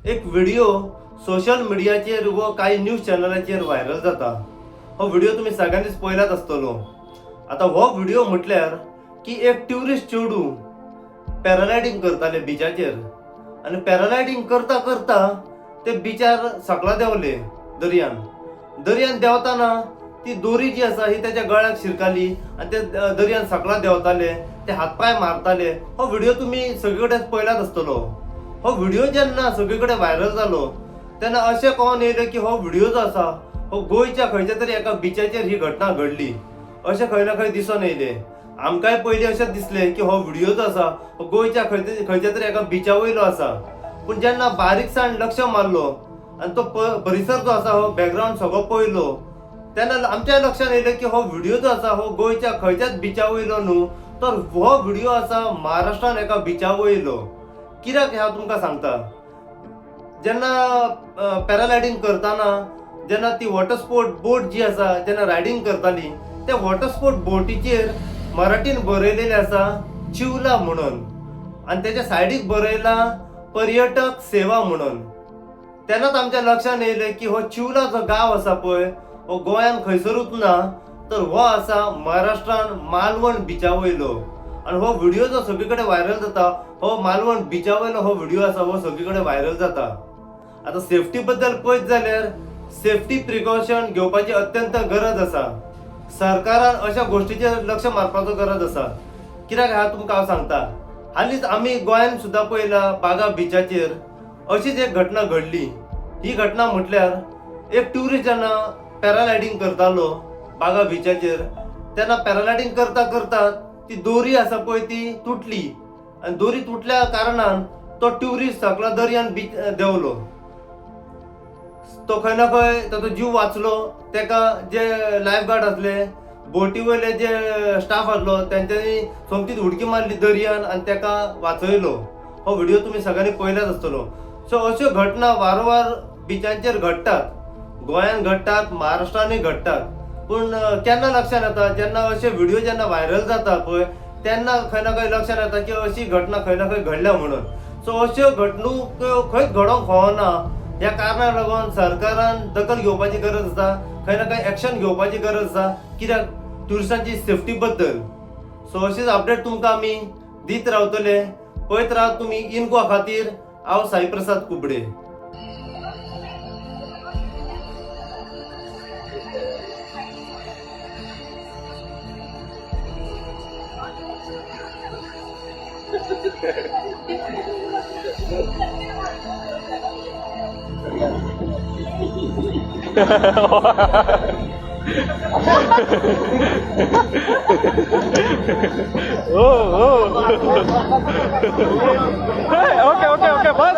एक video social मीडियाचेर व काही न्यूज चॅनलाचेर व्हायरल जाता। हो व्हिडिओ तुम्ही सगळ्यांनीच पळयलाच आसतलो। आता हो व्हिडिओ म्हटल्यार की एक ट्युरिस्ट चेडू पॅराग्लायडिंग करताले बिचाचेर आणि पॅराग्लायडिंग करता करता ते बिचार सकला देवले दर्यान देवताना ती दोरी जी आसा ही त्याच्या गळ्याक शिरकाली आणि ते दर्यान सकला देवताले, ते हातपाय मारताले। हो व्हिडिओ तुम्ही सगळीकडे पळयलाच आसतलो। हो व्हिडिओ जेन्ना सगळीकडे व्हायरल जालो तेन्ना अशें कळून येयलें की हो व्हिडिओ जो आसा हो गोंयच्या खंयच्या तरी एका बिचाचेर ही घटना घडली अशें खंय ना खंय दिसून येयलें। आमकांय पयलीं अशें दिसलें की हो व्हिडिओ जो आसा हो गोंयच्या खंयच्या तरी एका बिचा वयलो आसा, पूण जेन्ना बारीकसाण लक्ष मारलो आनी तो परिसर जो आसा हो बॅकग्रावंड सगळो पळयलो तेन्ना आमच्या लक्षांत येयलें की हो व्हिडिओ जो आसा हो गोंयच्या खंयच्याच बिचा वयलो न्हू, तर हो व्हिडिओ आसा महाराष्ट्रान एका बिचा वयलो। कित्याक हांव तुमकां सांगता, जेन्ना पॅराग्लायडिंग करताना जेन्ना ती वॉटर स्पोर्ट बोट जी आसा जेन्ना रायडिंग करताली त्या वॉटर स्पोर्ट बोटीचेर मराठीन बरयलेलें आसा चिवला म्हणून आनी तेच्या सायडीक बरयला पर्यटक सेवा म्हणून। तेन्नाच आमच्या लक्षांत येयलें की हो चिवला जो गांव आसा पळय हो गोंयान खंयसरूच ना, तर हो आसा महाराष्ट्रान मालवण बिचा वयलो। आणि हो व्हिडिओ जो सगळीकडे व्हायरल जाता हो मालवण बिचा वयलो हो व्हिडिओ आसा हो सगळीकडे व्हायरल जाता। आता सेफ्टी बद्दल पळयत जाल्यार सेफ्टी प्रिकॉशन घेवपाची अत्यंत गरज आसा। सरकारान अशा गोष्टीचेर लक्ष मारपाचो गरज आसा। कित्याक हांव सांगता, हालींच आमी गोंयान सुद्दां पळयला बागा बिचाचेर अशीच एक घटना घडली। ही घटना म्हटल्यार एक ट्युरिस्ट जेन्ना पॅराग्लायडिंग करतालो बागा बिचाचेर तेन्ना पॅराग्लायडिंग करता करता ती दोरी आसा पळय ती तुटली आणि दोरी तुटल्या कारणान तो ट्युरिस्ट सकला दर्यान देवलो। तो खंय ना खंय ताचो जीव वाचलो। तेका जे लायफ गार्ड आसले बोटी वयले जे स्टाफ आसलो तेंच्यांनी सोमतीच उडकी मारली दर्यान आणि तेका वाचयलो। हो व्हिडिओ तुम्ही सगळ्यांनी पळयलाच आसतलो। सो अश्यो घटना वारंवार बिचांचेर घडटात, गोंयान घडटात, महाराष्ट्रानय घडटात, पूण केन्ना लक्षांत येता जेन्ना अशे व्हिडिओ जेन्ना व्हायरल जाता पळय तेन्ना खंय ना खंय लक्षांत येता की अशी घटना खंय ना खंय घडल्या म्हणून। सो अश्यो घडणूक खंयच घडोवंक फावना। ह्या कारणाक लागून सरकारान दखल घेवपाची गरज आसा, खंय ना खंय एक्शन घेवपाची गरज आसा, कित्याक ट्युरिस्टांची सेफ्टी बद्दल। सो अशीच अपडेट तुमकां आमी दीत रावतले। पळयत राव तुमी इन गोवा खातीर। हांव साई प्रसाद कुबडे। ओके ओके ओके बस